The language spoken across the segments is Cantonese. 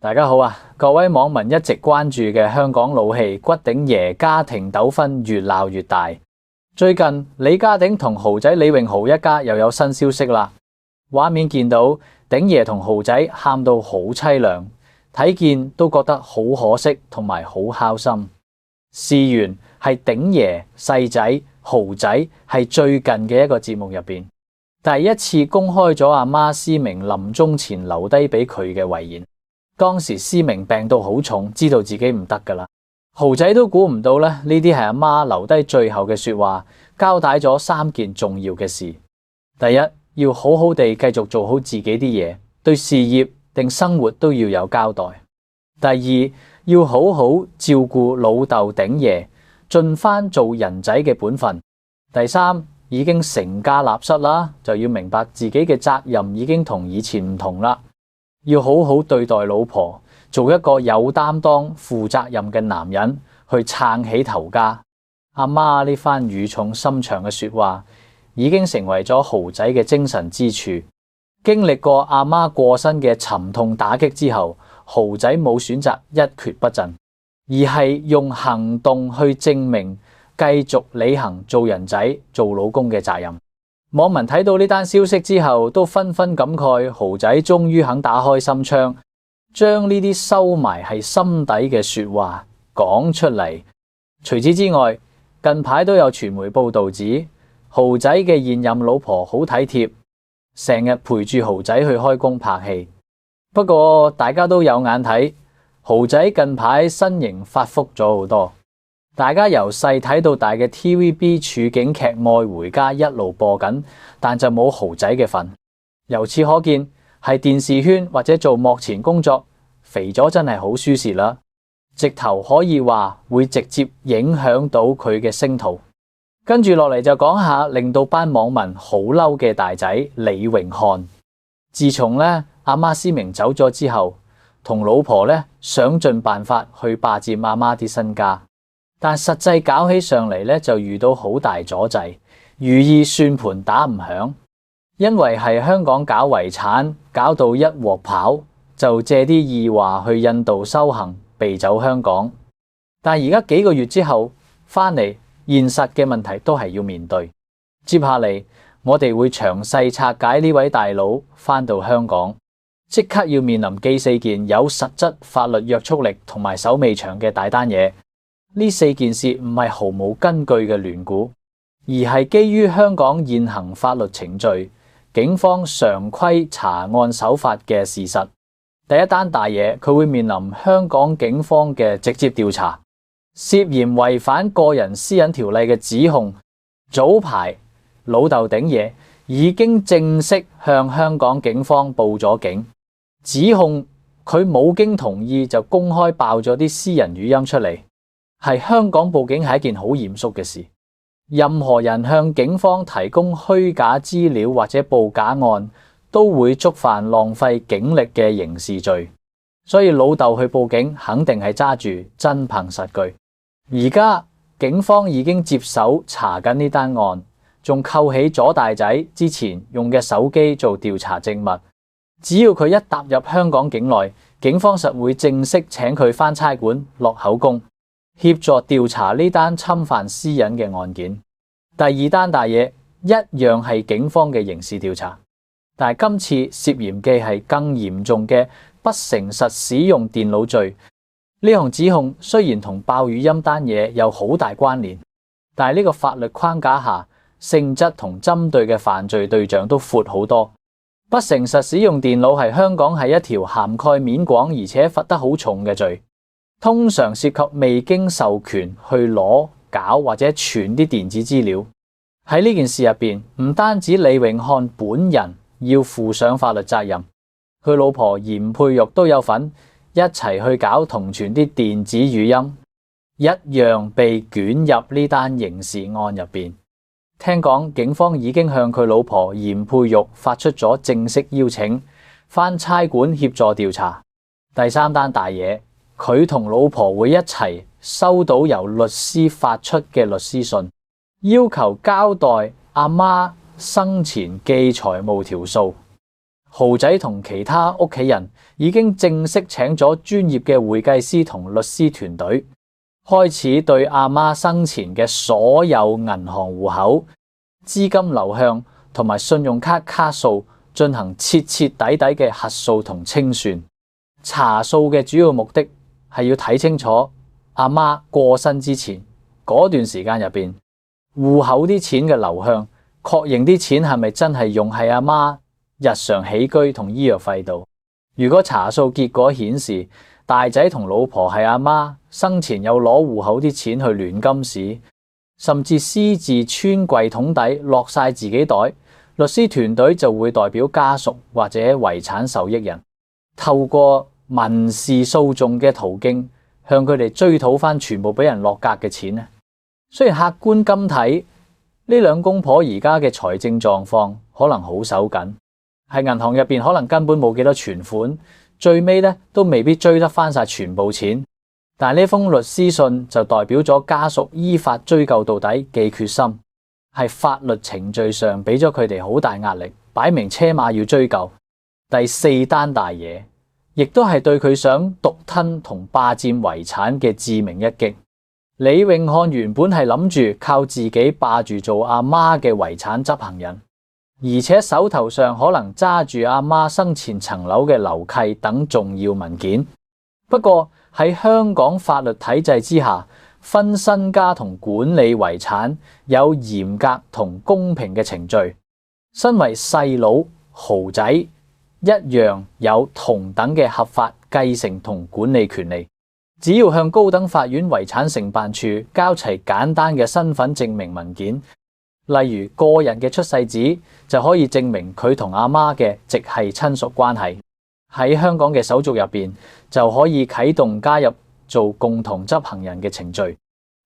大家好啊！各位網民一直關注嘅香港老戲骨頂爺家庭糾紛越鬧越大。最近李家鼎同豪仔李榮豪一家又有新消息啦。畫面見到鼎爺同豪仔喊到好淒涼，睇見都覺得好可惜同埋好孝心。事緣係鼎爺細仔豪仔係最近嘅一個節目入邊，第一次公開咗阿媽思明臨終前留低俾佢嘅遺言。當時思明病到好重，知道自己唔得噶啦。豪仔都估唔到咧，呢啲係阿媽留低最後嘅說話，交代咗3件重要嘅事。第一，要好好地繼續做好自己啲嘢，對事業定生活都要有交代。第二，要好好照顧老豆鼎爺，盡翻做人仔嘅本分。第三，已經成家立室啦，就要明白自己嘅責任已經同以前唔同啦。要好好對待老婆，做一個有擔當、負責任嘅男人，去撐起頭家。阿媽呢番語重心長嘅說話，已經成為咗豪仔嘅精神支柱。經歷過阿媽過身嘅沉痛打擊之後，豪仔冇選擇一蹶不振，而係用行動去證明繼續履行做人仔、做老公嘅責任。網民睇到呢單消息之後，都紛紛感慨豪仔終於肯打開心窗，將呢啲收埋喺心底嘅說話講出嚟。除此之外，近排都有傳媒報道指豪仔嘅現任老婆好體貼，成日陪住豪仔去開工拍戲。不過大家都有眼睇，豪仔近排身形發福咗好多。大家由細睇到大嘅 TVB 處境劇《愛回家》一路播緊，但就冇豪仔嘅份。由此可見，係電視圈或者做幕前工作，肥咗真係好輸蝕啦。直頭可以話會直接影響到佢嘅星途。跟住落嚟就講下令到班網民好嬲嘅大仔李榮漢。自從阿媽思明走咗之後，同老婆想盡辦法去霸佔阿媽啲身家。但實際搞起上嚟就遇到好大阻滯，如意算盤打唔響，因為係香港搞遺產，搞到一鑊泡，就借啲意話去印度修行，避走香港。但而家幾個月之後翻嚟，現實嘅問題都係要面對。接下嚟我哋會詳細拆解呢位大佬翻到香港，即刻要面臨記4件有實質法律約束力同埋手尾長嘅大單嘢。呢4件事唔係毫無根據嘅亂估，而係基於香港現行法律程序、警方常規查案手法嘅事實。第一單大嘢，佢會面臨香港警方嘅直接調查，涉嫌違反個人私隱條例嘅指控。早排老豆鼎爺已經正式向香港警方報咗警，指控佢冇經同意就公開爆咗啲私人語音出嚟。係香港報警係一件好嚴肅嘅事，任何人向警方提供虛假資料或者報假案，都會觸犯浪費警力嘅刑事罪。所以老豆去報警肯定係揸住真憑實據。而家警方已經接手查緊呢單案，仲扣起左大仔之前用嘅手機做調查證物。只要佢一踏入香港境內，警方實會正式請佢返差館落口供，協助調查呢單侵犯私隱嘅案件。第二單大嘢一樣係警方嘅刑事調查，但係今次涉嫌嘅係更嚴重嘅不誠實使用電腦罪。呢項指控雖然同爆語音單嘢有好大關聯，但係呢個法律框架下，性質同針對嘅犯罪對象都闊好多。不誠實使用電腦係香港係一條涵蓋面廣而且罰得好重嘅罪。通常涉及未經授權去攞、搞或者傳啲電子資料。喺呢件事入邊，唔單止李榮漢本人要負上法律責任，佢老婆嚴佩玉都有份一齊去搞同傳啲電子語音，一樣被捲入呢單刑事案入邊。聽講警方已經向佢老婆嚴佩玉發出咗正式邀請，返差館協助調查。第三單大嘢，佢同老婆會一齊收到由律師發出嘅律師信，要求交代阿媽生前記財務條數。豪仔同其他屋企人已經正式請咗專業嘅會計師同律師團隊，開始對阿媽生前嘅所有銀行戶口、資金流向同埋信用卡卡數進行徹徹底底嘅核數同清算。查數嘅主要目的係要睇清楚阿媽過身之前嗰段時間入邊戶口啲錢嘅流向，確認啲錢係咪真係用喺阿媽日常起居同醫藥費度。如果查數結果顯示大仔同老婆係阿媽生前有攞戶口啲錢去亂金市，甚至私自穿櫃桶底落晒自己袋，律師團隊就會代表家屬或者遺產受益人，透過民事訴訟嘅途徑向佢哋追討翻全部俾人落格嘅錢呢。雖然客觀咁睇，呢兩公婆而家嘅財政狀況可能好手緊，喺銀行入邊可能根本冇幾多存款，最尾咧都未必追得翻晒全部錢。但係呢封律師信就代表咗家屬依法追究到底嘅決心，係法律程序上俾咗佢哋好大壓力，擺明車馬要追究。第四單大嘢，亦都係對佢想獨吞同霸佔遺產嘅致命一擊。李永漢原本係諗住靠自己霸住做阿媽嘅遺產執行人，而且手頭上可能揸住阿媽生前層樓嘅樓契等重要文件。不過喺香港法律體制之下，分身家同管理遺產有嚴格同公平嘅程序。身為細佬豪仔一樣有同等嘅合法繼承同管理權利。只要向高等法院遺產承辦處交齊簡單嘅身份證明文件，例如個人嘅出世紙，就可以證明佢同阿媽嘅直系親屬關係。喺香港嘅手續入邊，就可以啟動加入做共同執行人嘅程序。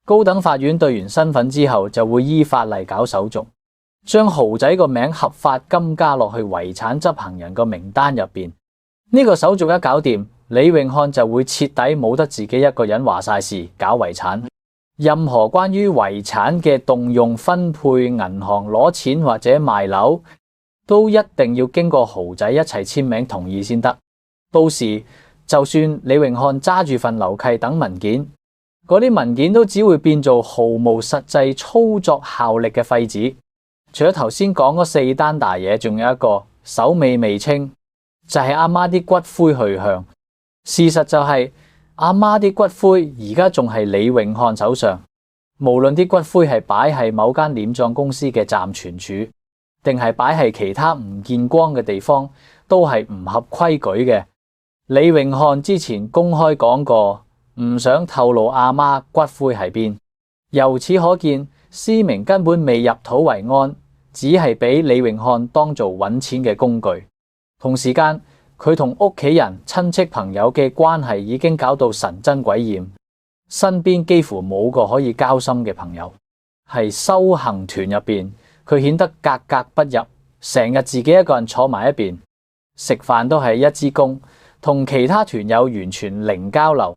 高等法院對完身份之後，就會依法例搞手續，將豪仔個名合法金加落去遺產執行人個名單入邊。呢個手續一搞掂，李永漢就會徹底冇得自己一個人話晒事搞遺產。任何關於遺產嘅動用、分配、銀行攞錢或者賣樓，都一定要經過豪仔一齊簽名同意先得。到時就算李永漢揸住份樓契等文件，嗰啲文件都只會變做毫無實際操作效力嘅廢紙。除咗頭先講嗰四單大嘢，仲有一個首尾未清，就係阿媽啲骨灰去向。事實就係阿媽啲骨灰而家仲係李永漢手上，無論啲骨灰係擺喺某間殮葬公司嘅暫存處，定係擺喺其他唔見光嘅地方，都係唔合規矩嘅。李永漢之前公開講過，唔想透露阿媽骨灰喺邊。由此可見，思明根本未入土為安，只係俾李永漢當做揾錢嘅工具。同時間，佢同屋企人、親戚朋友嘅關係已經搞到神憎鬼厭，身邊幾乎冇個可以交心嘅朋友。係修行團入邊，佢顯得格格不入，成日自己一個人坐埋一邊，食飯都係一支公，同其他團友完全零交流。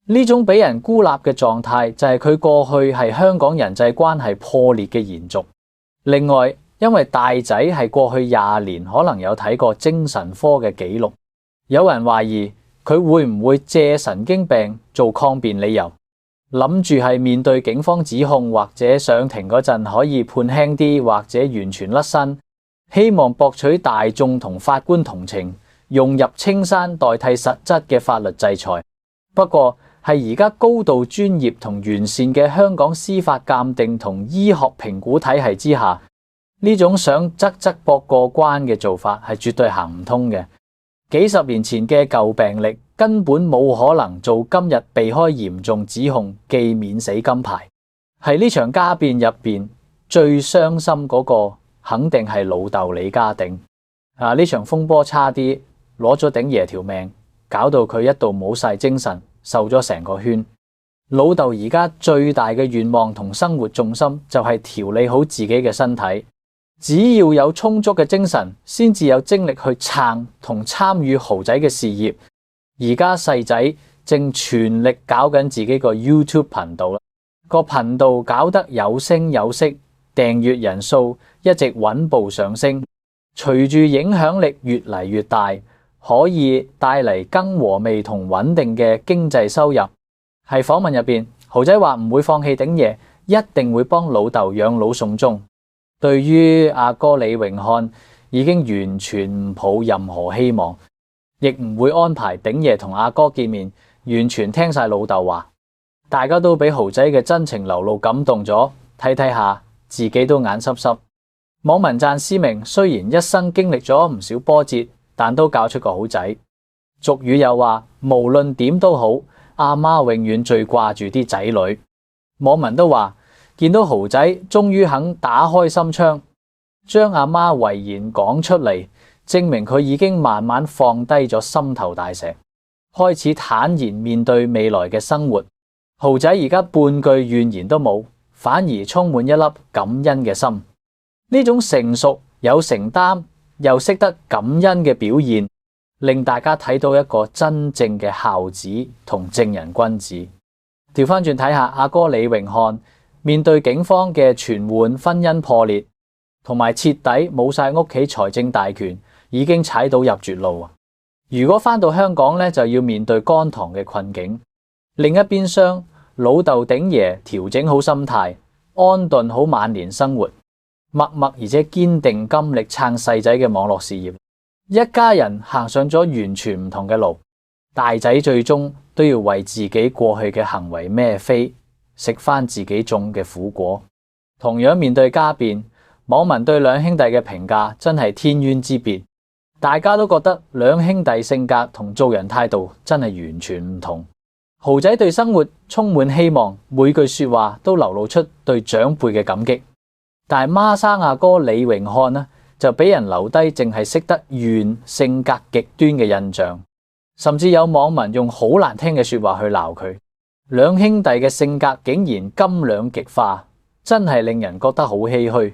呢種俾人孤立嘅狀態，就係佢過去係香港人際關係破裂嘅延續。另外，因為大仔係過去20年可能有睇過精神科嘅記錄，有人懷疑佢會唔會借神經病做抗辯理由，諗住係面對警方指控或者上庭嗰陣可以判輕啲，或者完全甩身，希望博取大眾同法官同情，融入青山代替實質嘅法律制裁。不過係而家高度專業同完善嘅香港司法鑑定同醫學評估體系之下，呢種想側側膊過關嘅做法係絕對行唔通嘅。幾十年前嘅舊病歷根本冇可能做今日避開嚴重指控記免死金牌。係呢場家變入邊最傷心嗰個肯定係老豆李家鼎。呢場風波差啲攞咗鼎爺條命，搞到佢一度冇晒精神，瘦咗成個圈。老豆而家最大嘅願望同生活重心就係調理好自己嘅身體。只要有充足嘅精神，先至有精力去撐同參與豪仔嘅事業。而家細仔正全力搞緊自己個 YouTube 頻道啦，個頻道搞得有聲有色，訂閱人數一直穩步上升，隨住影響力越嚟越大，可以帶嚟更和味同穩定嘅經濟收入。喺訪問入邊，豪仔話唔會放棄鼎爺，一定會幫老豆養老送終。對於阿哥李榮漢，已經完全唔抱任何希望，亦唔會安排鼎爺同阿哥見面，完全聽晒老豆話。大家都俾豪仔嘅真情流露感動咗，睇睇下自己都眼濕濕。網民讚思明雖然一生經歷咗唔少波折，但都教出個好仔。俗語又話無論點都好，阿媽永遠最掛住啲仔女。網民都話見到豪仔終於肯打開心窗，將阿媽遺言講出嚟，證明佢已經慢慢放低咗心頭大石，開始坦然面對未來嘅生活。豪仔而家半句怨言都冇，反而充滿一粒感恩嘅心。呢種成熟有承擔又識得感恩嘅表現，令大家睇到一個真正嘅孝子同正人君子。調翻轉睇下阿哥李榮漢，面對警方嘅傳喚婚姻破裂，同埋徹底冇晒屋企財政大權，已經踩到入絕路。如果翻到香港呢，就要面對乾塘嘅困境。另一邊廂，老豆鼎爺調整好心態，安頓好晚年生活，默默而且堅定金力撐細仔嘅網絡事業，一家人行上咗完全唔同嘅路。大仔最終都要為自己過去嘅行為孭飛，食翻自己種嘅苦果。同樣面對家變，網民對兩兄弟嘅評價真係天淵之別，大家都覺得兩兄弟性格同做人態度真係完全唔同。豪仔對生活充滿希望，每句說話都流露出對長輩嘅感激。但係孖生阿哥李榮漢呢，就俾人留低淨係識得怨、性格極端嘅印象，甚至有網民用好難聽嘅說話去鬧佢。兩兄弟嘅性格竟然斤兩極化，真係令人覺得好唏噓。